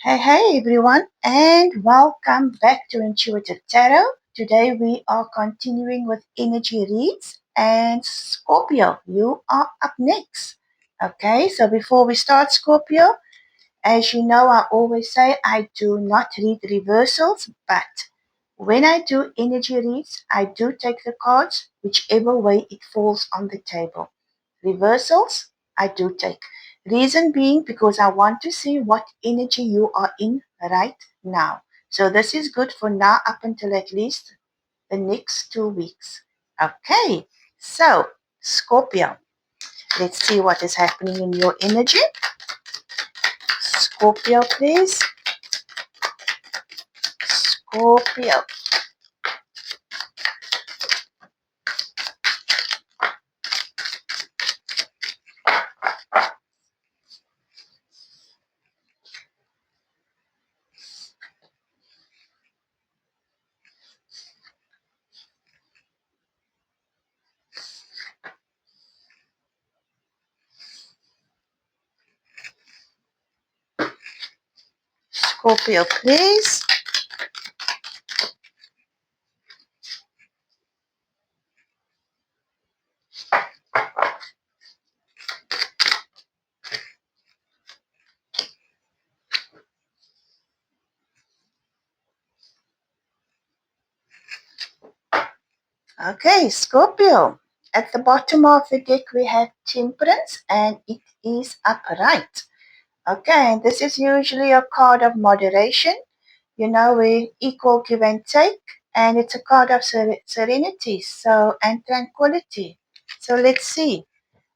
Hey everyone, and welcome back to Intuitive Tarot. Today we are continuing with energy reads, and Scorpio, you are up next. Okay, so before we start, Scorpio, as you know, I always say I do not read reversals, but when I do energy reads, I do take the cards whichever way it falls on the table. Reversals, I do take. Reason being because I want to see what energy you are in right now. So this is good for now up until at least the next 2 weeks. Okay, so Scorpio, let's see what is happening in your energy. Scorpio, please. Scorpio. Scorpio, please. Okay, Scorpio. At the bottom of the deck, we have Temperance, and it is upright. Okay, and this is usually a card of moderation, we equal give and take, and it's a card of serenity, and tranquility. So let's see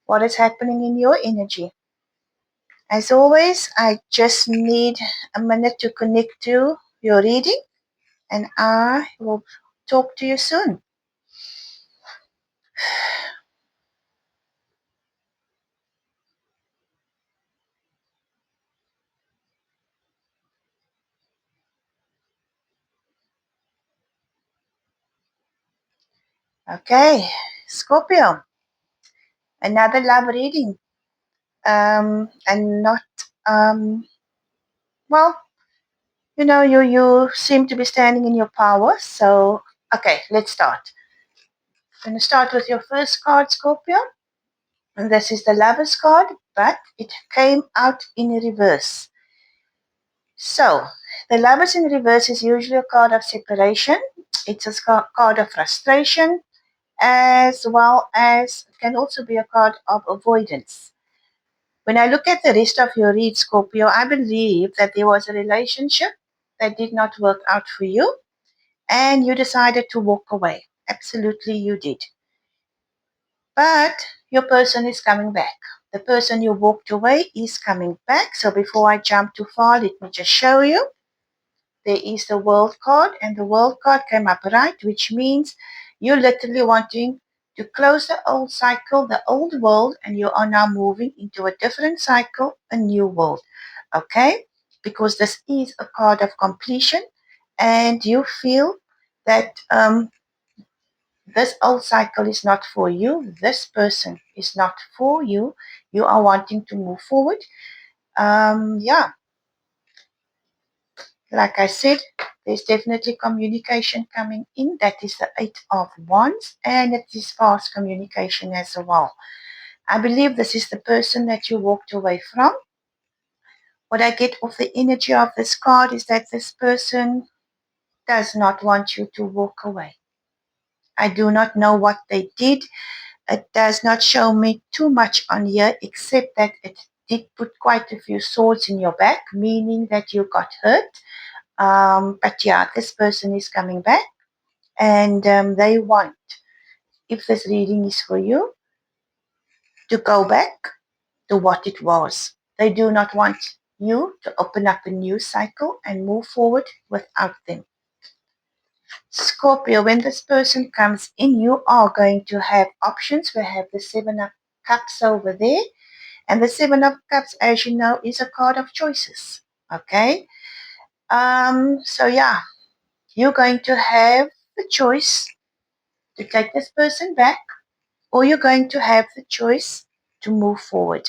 what is happening in your energy. As always, I just need a minute to connect to your reading, and I will talk to you soon. Okay, Scorpio, another love reading. And not, um, well, you seem to be standing in your power. So, okay, let's start. I'm going to start with your first card, Scorpio. And this is the Lover's card, but it came out in reverse. So, the Lovers in reverse is usually a card of separation. It's a card of frustration, as well as it can also be a card of avoidance. When I look at the rest of your read, Scorpio, I believe that there was a relationship that did not work out for you and you decided to walk away. Absolutely, you did. But your person is coming back. The person you walked away is coming back. So before I jump too far, let me just show you. There is the world card, and the world card came up right, which means you're literally wanting to close the old cycle, the old world, and you are now moving into a different cycle, a new world. Okay? Because this is a card of completion, and you feel that this old cycle is not for you, this person is not for you, you are wanting to move forward. Yeah, like I said, there's definitely communication coming in. That is the Eight of Wands, and it is fast communication as well. I believe this is the person that you walked away from. What I get of the energy of this card is that this person does not want you to walk away. I do not know what they did. It does not show me too much on here, except that it did put quite a few swords in your back, meaning that you got hurt. But yeah, this person is coming back, and they want, if this reading is for you, to go back to what it was. They do not want you to open up a new cycle and move forward without them. Scorpio, when this person comes in, you are going to have options. We have the Seven of Cups over there. And the Seven of Cups, as you know, is a card of choices. Okay? So yeah, you're going to have the choice to take this person back, or you're going to have the choice to move forward.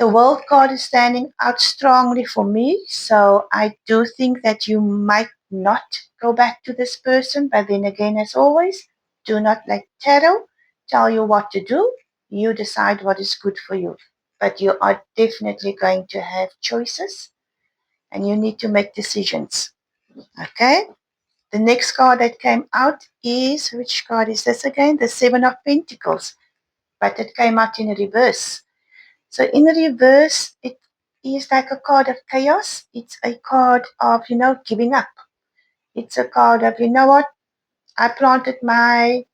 The World card is standing out strongly for me, so I do think that you might not go back to this person, but then again, as always, do not let tarot tell you what to do. You decide what is good for you. But you are definitely going to have choices and you need to make decisions. Okay? The next card that came out is, which card is this again? The Seven of Pentacles, but it came out in reverse. So in reverse, it is like a card of chaos. It's a card of, giving up. It's a card of, you know what? I planted my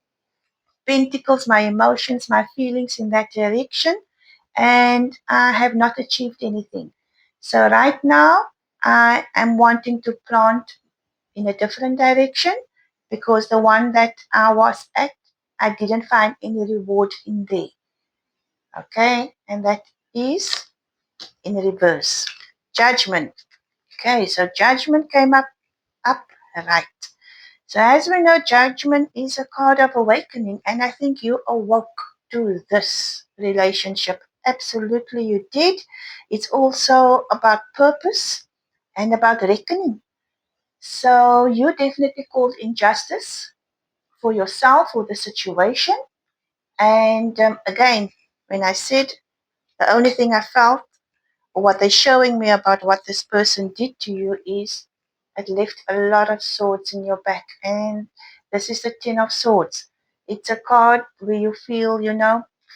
pentacles, my emotions, my feelings in that direction, and I have not achieved anything. So right now, I am wanting to plant in a different direction because the one that I was at, I didn't find any reward in there. Okay, and that is in reverse. Judgment. Okay, so judgment came up right. So as we know, judgment is a card of awakening, and I think you awoke to this relationship. Absolutely, you did. It's also about purpose and about reckoning. So you definitely called injustice for yourself or the situation. And again, when I said the only thing I felt what they're showing me about what this person did to you is it left a lot of swords in your back. And this is the Ten of Swords. It's a card where you feel,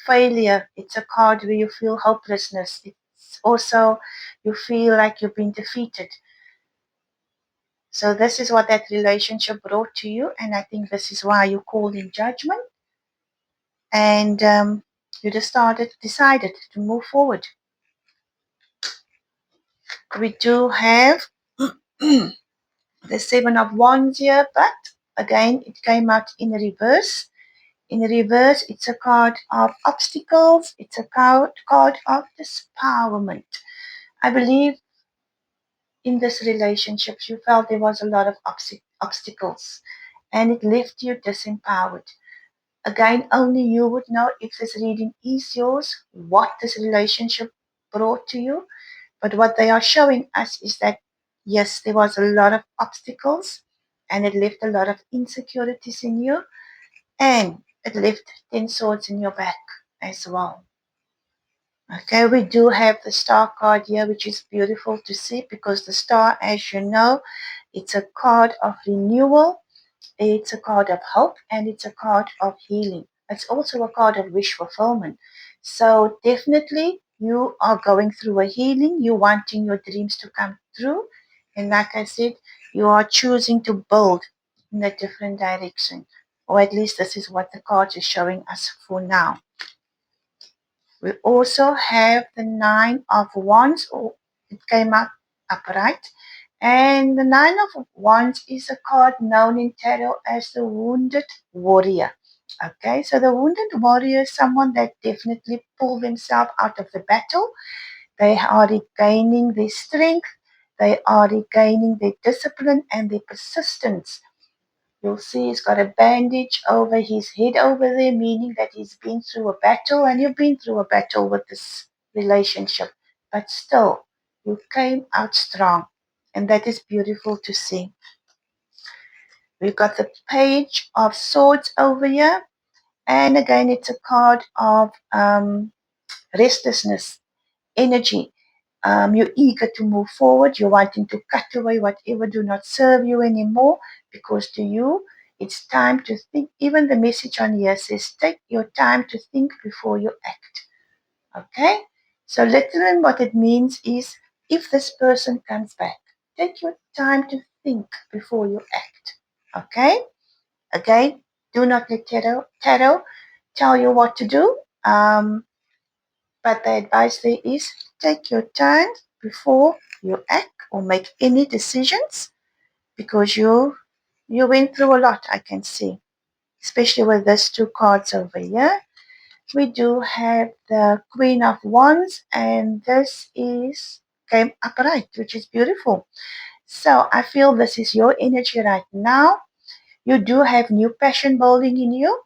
failure. It's a card where you feel hopelessness. It's also you feel like you've been defeated. So this is what that relationship brought to you. And I think this is why you called in judgment. And you just decided to move forward. We do have the Seven of Wands here, but again, it came out in reverse. In reverse, it's a card of obstacles. It's a card of dispowerment. I believe in this relationship, you felt there was a lot of obstacles and it left you disempowered. Again, only you would know if this reading is yours, what this relationship brought to you. But what they are showing us is that, yes, there was a lot of obstacles and it left a lot of insecurities in you and it left 10 swords in your back as well. Okay, we do have the star card here, which is beautiful to see because the star, as you know, it's a card of renewal, it's a card of hope, and it's a card of healing. It's also a card of wish fulfillment. So definitely you are going through a healing, you're wanting your dreams to come true. And like I said, you are choosing to build in a different direction. Or at least this is what the card is showing us for now. We also have the Nine of Wands. Oh, it came up upright. And the Nine of Wands is a card known in tarot as the Wounded Warrior. Okay, so the Wounded Warrior is someone that definitely pulled themselves out of the battle. They are regaining their strength. They are regaining their discipline and their persistence. You'll see he's got a bandage over his head over there, meaning that he's been through a battle, and you've been through a battle with this relationship. But still, you came out strong, and that is beautiful to see. We've got the Page of Swords over here, and again, it's a card of restlessness, energy. You're eager to move forward. You're wanting to cut away whatever do not serve you anymore because to you, it's time to think. Even the message on here says, take your time to think before you act. Okay? So literally what it means is, if this person comes back, take your time to think before you act. Okay? Again, do not let tarot tell you what to do. But the advice there is take your time before you act or make any decisions because you went through a lot, I can see, especially with these two cards over here. We do have the Queen of Wands, and this is came upright, which is beautiful. So I feel this is your energy right now. You do have new passion building in you.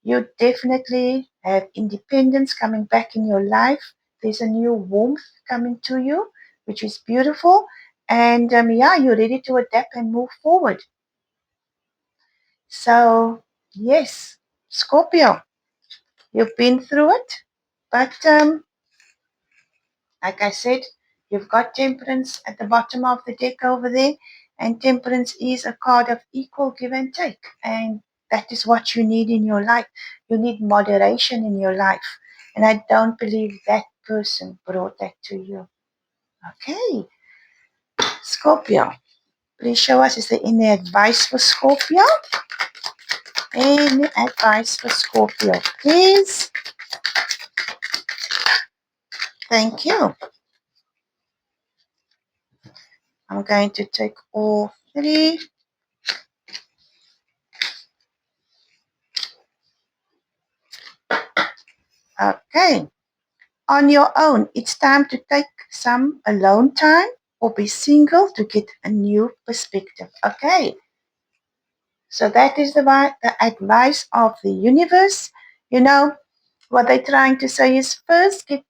You definitely have independence coming back in your life. There's a new warmth coming to you, which is beautiful. And yeah, you're ready to adapt and move forward. So, yes, Scorpio, you've been through it, but like I said, you've got Temperance at the bottom of the deck over there, and Temperance is a card of equal give and take, and that is what you need in your life. You need moderation in your life, and I don't believe that person brought that to you. Okay, Scorpio, please show us, is there any advice for Scorpio? Any advice for Scorpio, please? Thank you. I'm going to take all three. Okay. On your own, it's time to take some alone time or be single to get a new perspective. Okay. So that is the advice of the universe. You know, what they're trying to say is first get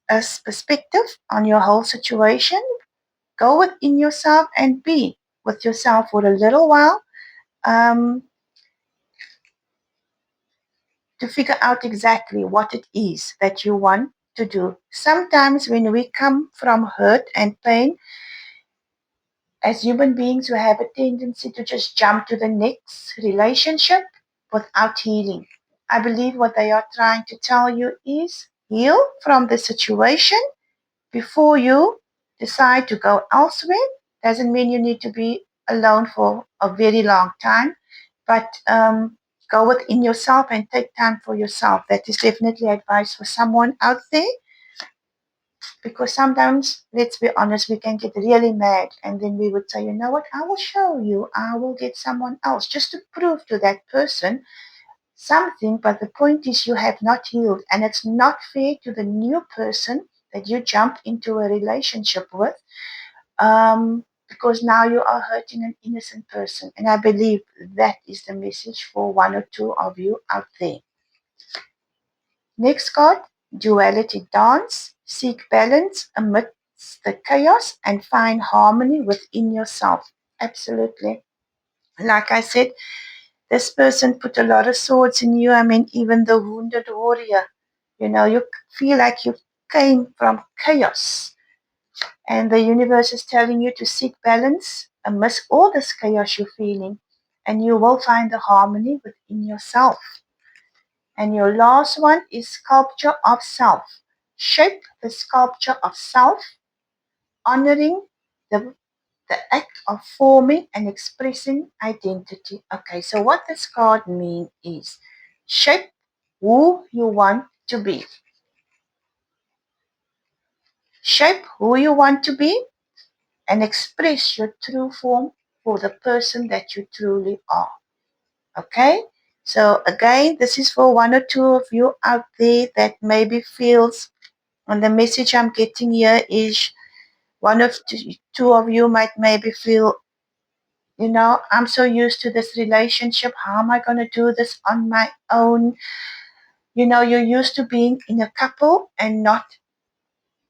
a perspective on your whole situation. Go within yourself and be with yourself for a little while. Um, to figure out exactly what it is that you want to do. Sometimes, when we come from hurt and pain, as human beings, we have a tendency to just jump to the next relationship without healing. I believe what they are trying to tell you is heal from the situation before you decide to go elsewhere. Doesn't mean you need to be alone for a very long time, but go within yourself and take time for yourself. That is definitely advice for someone out there, because sometimes, let's be honest, we can get really mad and then we would say, you know what, I will show you, I will get someone else just to prove to that person something. But the point is, you have not healed, and it's not fair to the new person that you jump into a relationship with, because now you are hurting an innocent person. And I believe that is the message for one or two of you out there. Next card, duality dance. Seek balance amidst the chaos and find harmony within yourself. Absolutely. Like I said, this person put a lot of swords in you. I mean, even the wounded warrior, you feel like you came from chaos. And the universe is telling you to seek balance amidst all this chaos you're feeling. And you will find the harmony within yourself. And your last one is sculpture of self. Shape the sculpture of self, honoring the, the act of forming and expressing identity. Okay, so what this card means is shape who you want to be. Shape who you want to be and express your true form for the person that you truly are. Okay? So again, this is for one or two of you out there that maybe feels, and the message I'm getting here is one of two of you might maybe feel, I'm so used to this relationship. How am I going to do this on my own? You're used to being in a couple and not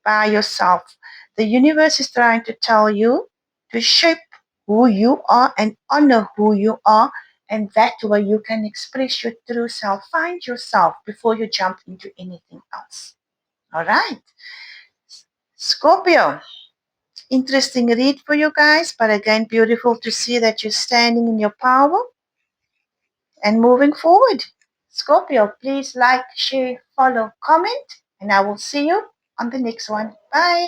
by yourself. The universe is trying to tell you to shape who you are and honor who you are. And that way you can express your true self. Find yourself before you jump into anything else. All right. Scorpio. Interesting read for you guys, but again, beautiful to see that you're standing in your power and moving forward. Scorpio, please like, share, follow, comment, and I will see you on the next one. Bye.